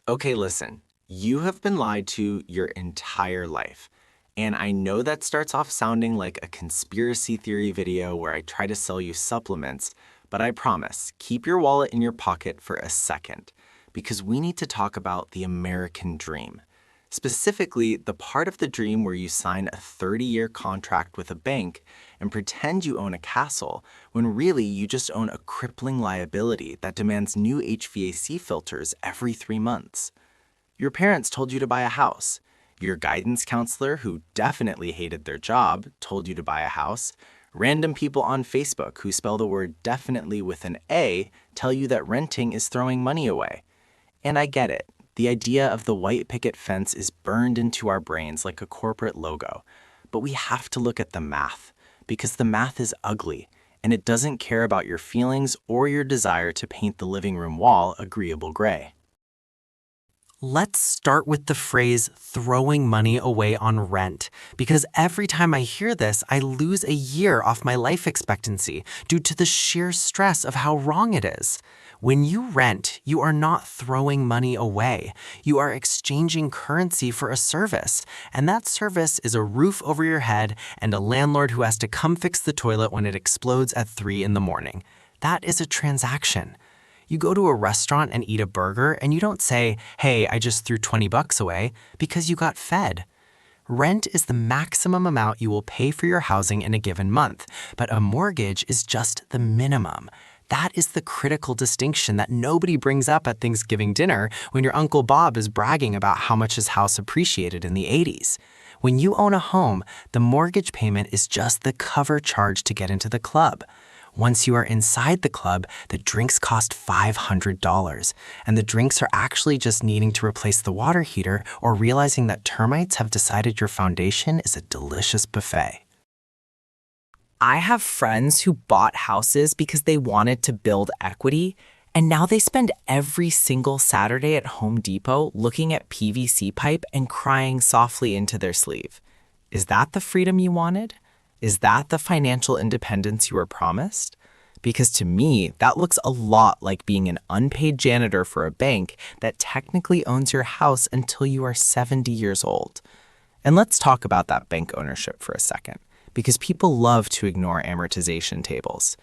Okay, listen, you have been lied to your entire life. And I know that starts off sounding like a conspiracy theory video where I try to sell you supplements, but I promise, keep your wallet in your pocket for a second, because we need to talk about the American dream. Specifically, the part of the dream where you sign a 30-year contract with a bank and pretend you own a castle, when really you just own a crippling liability that demands new HVAC filters every 3 months. Your parents told you to buy a house. Your guidance counselor, who definitely hated their job, told you to buy a house. Random people on Facebook who spell the word definitely with an A tell you that renting is throwing money away. And I get it. The idea of the white picket fence is burned into our brains like a corporate logo. But we have to look at the math, because the math is ugly, and it doesn't care about your feelings or your desire to paint the living room wall agreeable gray. Let's start with the phrase throwing money away on rent, because every time I hear this, I lose a year off my life expectancy due to the sheer stress of how wrong it is. When you rent, you are not throwing money away. You are exchanging currency for a service, and that service is a roof over your head and a landlord who has to come fix the toilet when it explodes at 3 in the morning. That is a transaction. You go to a restaurant and eat a burger and you don't say, hey, I just threw 20 bucks away, because you got fed. Rent is the maximum amount you will pay for your housing in a given month, but a mortgage is just the minimum. That is the critical distinction that nobody brings up at Thanksgiving dinner when your Uncle Bob is bragging about how much his house appreciated in the 80s. When you own a home, the mortgage payment is just the cover charge to get into the club. Once you are inside the club, the drinks cost $500, and the drinks are actually just needing to replace the water heater or realizing that termites have decided your foundation is a delicious buffet. I have friends who bought houses because they wanted to build equity, and now they spend every single Saturday at Home Depot looking at PVC pipe and crying softly into their sleeve. Is that the freedom you wanted? Is that the financial independence you were promised? Because to me, that looks a lot like being an unpaid janitor for a bank that technically owns your house until you are 70 years old. And let's talk about that bank ownership for a second, because people love to ignore amortization tables.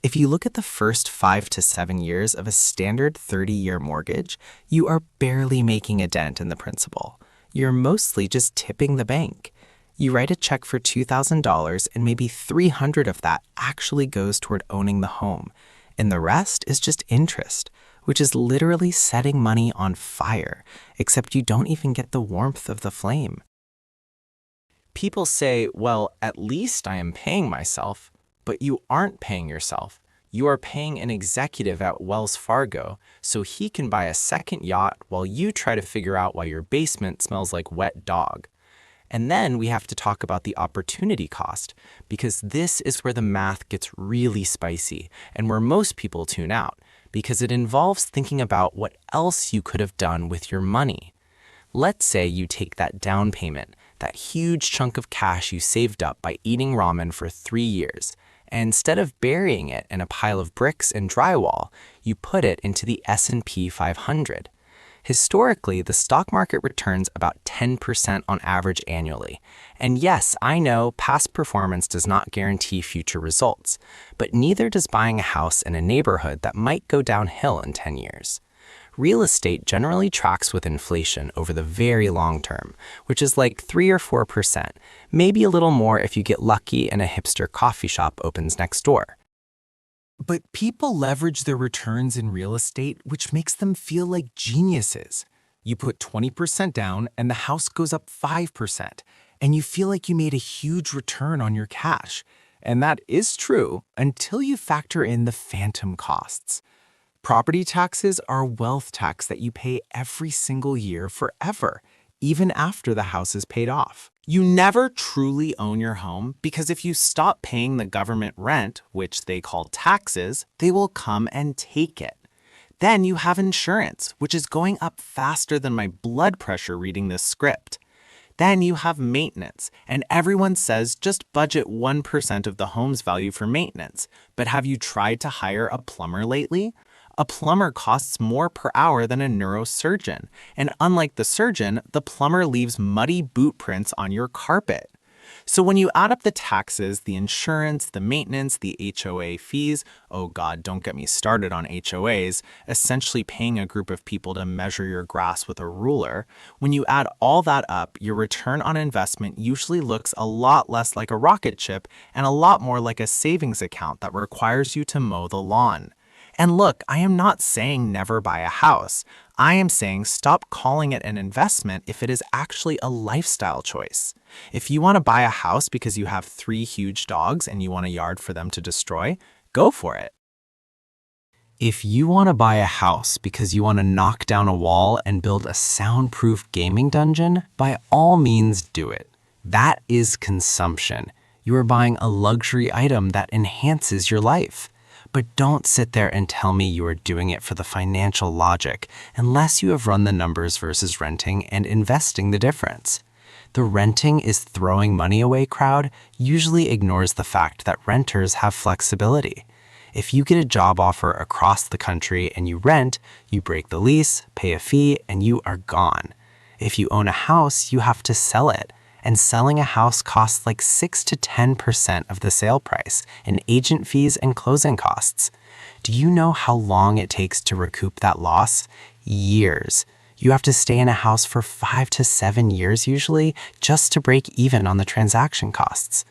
If you look at the first 5 to 7 years of a standard 30-year mortgage, you are barely making a dent in the principal. You're mostly just tipping the bank. You write a check for $2,000 and maybe $300 of that actually goes toward owning the home. And the rest is just interest, which is literally setting money on fire, except you don't even get the warmth of the flame. People say, well, at least I am paying myself, but you aren't paying yourself. You are paying an executive at Wells Fargo so he can buy a second yacht while you try to figure out why your basement smells like wet dog. And then we have to talk about the opportunity cost, because this is where the math gets really spicy and where most people tune out, because it involves thinking about what else you could have done with your money. Let's say you take that down payment, that huge chunk of cash you saved up by eating ramen for 3 years, and instead of burying it in a pile of bricks and drywall, you put it into the S&P 500. Historically, the stock market returns about 10% on average annually. And yes, I know past performance does not guarantee future results, but neither does buying a house in a neighborhood that might go downhill in 10 years. Real estate generally tracks with inflation over the very long term, which is like 3 or 4%, maybe a little more if you get lucky and a hipster coffee shop opens next door. But people leverage their returns in real estate, which makes them feel like geniuses. You put 20% down and the house goes up 5%, and you feel like you made a huge return on your cash. And that is true until you factor in the phantom costs. Property taxes are wealth tax that you pay every single year forever, even after the house is paid off. You never truly own your home because if you stop paying the government rent, which they call taxes, they will come and take it. Then you have insurance, which is going up faster than my blood pressure reading this script. Then you have maintenance, and everyone says just budget 1% of the home's value for maintenance. But have you tried to hire a plumber lately? A plumber costs more per hour than a neurosurgeon, and unlike the surgeon, the plumber leaves muddy boot prints on your carpet. So when you add up the taxes, the insurance, the maintenance, the HOA fees, oh God, don't get me started on HOAs, essentially paying a group of people to measure your grass with a ruler, when you add all that up, your return on investment usually looks a lot less like a rocket ship and a lot more like a savings account that requires you to mow the lawn. And look, I am not saying never buy a house. I am saying stop calling it an investment if it is actually a lifestyle choice. If you want to buy a house because you have 3 huge dogs and you want a yard for them to destroy, go for it. If you want to buy a house because you want to knock down a wall and build a soundproof gaming dungeon, by all means do it. That is consumption. You are buying a luxury item that enhances your life. But don't sit there and tell me you are doing it for the financial logic unless you have run the numbers versus renting and investing the difference. The renting is throwing money away crowd usually ignores the fact that renters have flexibility. If you get a job offer across the country and you rent, you break the lease, pay a fee, and you are gone. If you own a house, you have to sell it. And selling a house costs like 6 to 10% of the sale price in agent fees and closing costs. Do you know how long it takes to recoup that loss? Years. You have to stay in a house for 5 to 7 years usually just to break even on the transaction costs.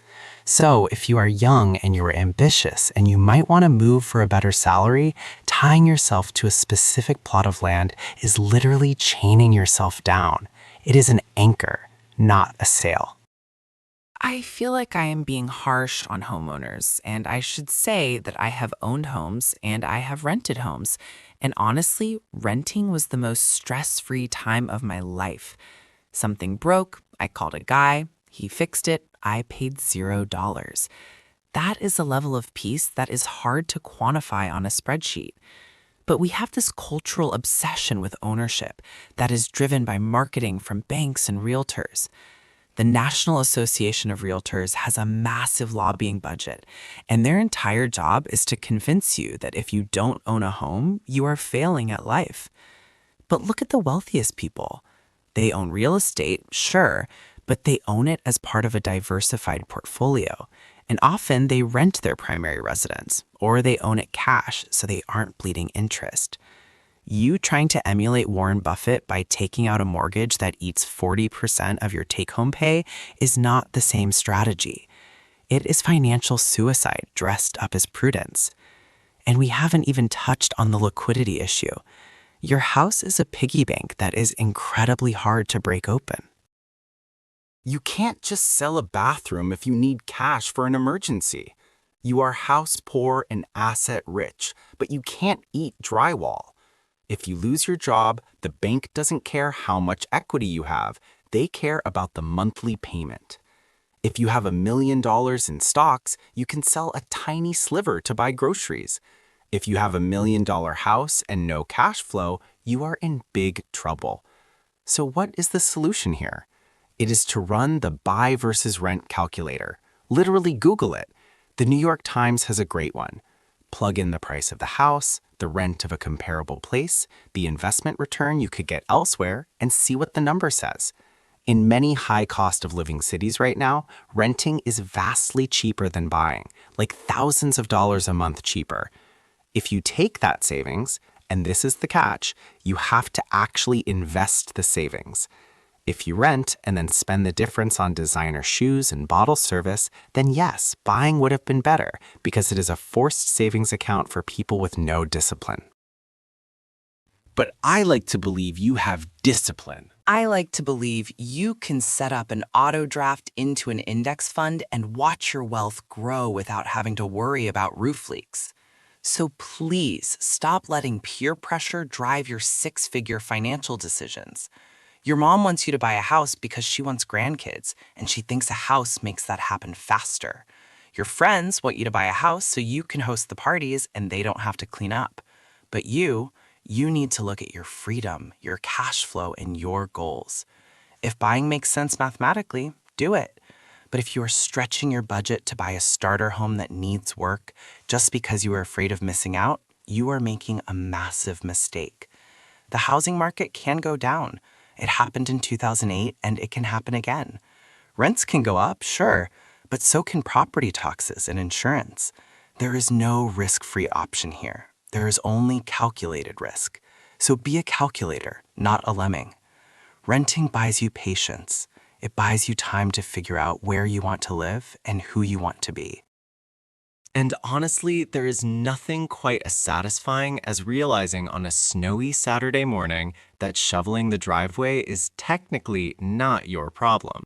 So if you are young and you are ambitious and you might want to move for a better salary, tying yourself to a specific plot of land is literally chaining yourself down. It is an anchor, not a sale. I feel like I am being harsh on homeowners, and I should say that I have owned homes and I have rented homes. And honestly, renting was the most stress-free time of my life. Something broke, I called a guy, he fixed it, I paid $0. That is a level of peace that is hard to quantify on a spreadsheet. But we have this cultural obsession with ownership that is driven by marketing from banks and realtors. The National Association of Realtors has a massive lobbying budget, and their entire job is to convince you that if you don't own a home, you are failing at life. But look at the wealthiest people. They own real estate, sure, but they own it as part of a diversified portfolio. And often they rent their primary residence, or they own it cash so they aren't bleeding interest. You trying to emulate Warren Buffett by taking out a mortgage that eats 40% of your take-home pay is not the same strategy. It is financial suicide dressed up as prudence. And we haven't even touched on the liquidity issue. Your house is a piggy bank that is incredibly hard to break open. You can't just sell a bathroom if you need cash for an emergency. You are house poor and asset rich, but you can't eat drywall. If you lose your job, the bank doesn't care how much equity you have. They care about the monthly payment. If you have $1 million in stocks, you can sell a tiny sliver to buy groceries. If you have $1 million house and no cash flow, you are in big trouble. So what is the solution here? It is to run the buy versus rent calculator. Literally Google it. The New York Times has a great one. Plug in the price of the house, the rent of a comparable place, the investment return you could get elsewhere, and see what the number says. In many high cost of living cities right now, renting is vastly cheaper than buying, like thousands of dollars a month cheaper. If you take that savings, and this is the catch, you have to actually invest the savings. If you rent and then spend the difference on designer shoes and bottle service, then yes, buying would have been better because it is a forced savings account for people with no discipline. But I like to believe you have discipline. I like to believe you can set up an auto draft into an index fund and watch your wealth grow without having to worry about roof leaks. So please stop letting peer pressure drive your 6-figure financial decisions. Your mom wants you to buy a house because she wants grandkids, and she thinks a house makes that happen faster. Your friends want you to buy a house so you can host the parties and they don't have to clean up. But you need to look at your freedom, your cash flow, and your goals. If buying makes sense mathematically, do it. But if you are stretching your budget to buy a starter home that needs work just because you are afraid of missing out, you are making a massive mistake. The housing market can go down. It happened in 2008 and it can happen again. Rents can go up, sure, but so can property taxes and insurance. There is no risk-free option here. There is only calculated risk. So be a calculator, not a lemming. Renting buys you patience. It buys you time to figure out where you want to live and who you want to be. And honestly, there is nothing quite as satisfying as realizing on a snowy Saturday morning that shoveling the driveway is technically not your problem.